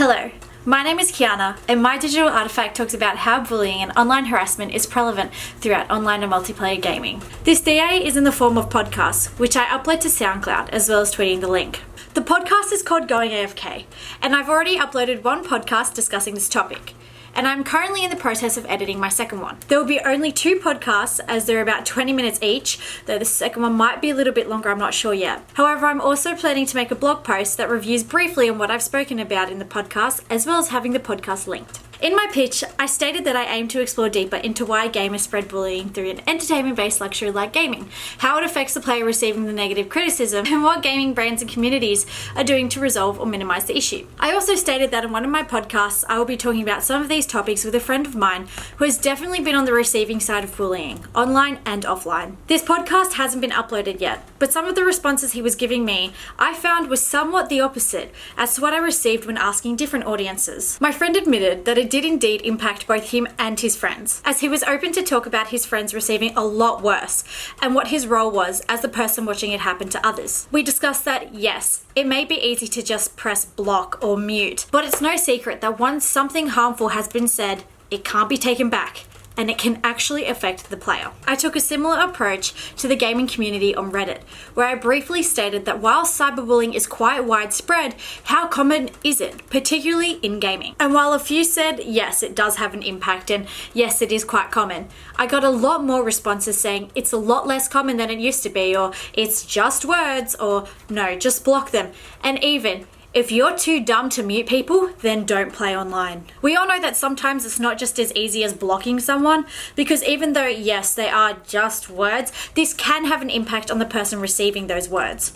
Hello, my name is Kiana, and my digital artifact talks about how bullying and online harassment is prevalent throughout online and multiplayer gaming. This DA is in the form of podcasts, which I upload to Soundcloud as well as tweeting the link. The podcast is called Going AFK, and I've already uploaded one podcast discussing this topic. And I'm currently in the process of editing my second one. There will be only 2 podcasts as they're about 20 minutes each, though the second one might be a little bit longer, I'm not sure yet. However, I'm also planning to make a blog post that reviews briefly on what I've spoken about in the podcast, as well as having the podcast linked. In my pitch, I stated that I aim to explore deeper into why gamers spread bullying through an entertainment-based luxury like gaming, how it affects the player receiving the negative criticism, and what gaming brands and communities are doing to resolve or minimize the issue. I also stated that in one of my podcasts, I will be talking about some of these topics with a friend of mine who has definitely been on the receiving side of bullying, online and offline. This podcast hasn't been uploaded yet, but some of the responses he was giving me, I found was somewhat the opposite as to what I received when asking different audiences. My friend admitted that it did indeed impact both him and his friends, as he was open to talk about his friends receiving a lot worse and what his role was as the person watching it happen to others. We discussed that, yes, it may be easy to just press block or mute, but it's no secret that once something harmful has been said, it can't be taken back, and it can actually affect the player. I took a similar approach to the gaming community on Reddit, where I briefly stated that while cyberbullying is quite widespread, how common is it, particularly in gaming? And while a few said, yes, it does have an impact, and yes, it is quite common, I got a lot more responses saying it's a lot less common than it used to be, or it's just words, or no, just block them, and even, if you're too dumb to mute people, then don't play online. We all know that sometimes it's not just as easy as blocking someone, because even though, yes, they are just words, this can have an impact on the person receiving those words.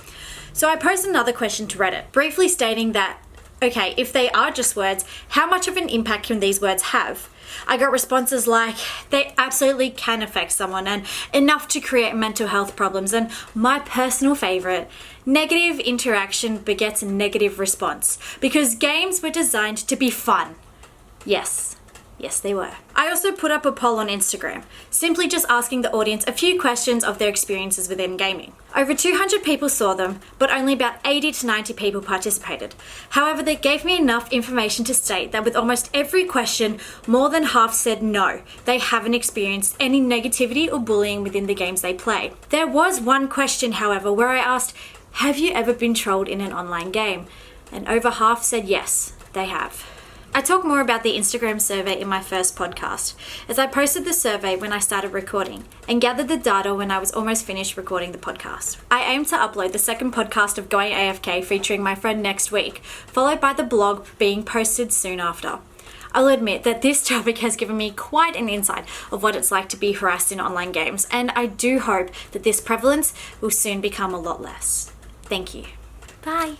So I posed another question to Reddit, briefly stating that, okay, if they are just words, how much of an impact can these words have? I got responses like, they absolutely can affect someone and enough to create mental health problems, and my personal favourite, negative interaction begets negative response, because games were designed to be fun. Yes, they were. I also put up a poll on Instagram, simply just asking the audience a few questions of their experiences within gaming. Over 200 people saw them, but only about 80 to 90 people participated. However, they gave me enough information to state that with almost every question, more than half said no, they haven't experienced any negativity or bullying within the games they play. There was one question, however, where I asked, have you ever been trolled in an online game? And over half said yes, they have. I talk more about the Instagram survey in my first podcast, as I posted the survey when I started recording and gathered the data when I was almost finished recording the podcast. I aim to upload the second podcast of Going AFK featuring my friend next week, followed by the blog being posted soon after. I'll admit that this topic has given me quite an insight of what it's like to be harassed in online games, and I do hope that this prevalence will soon become a lot less. Thank you. Bye.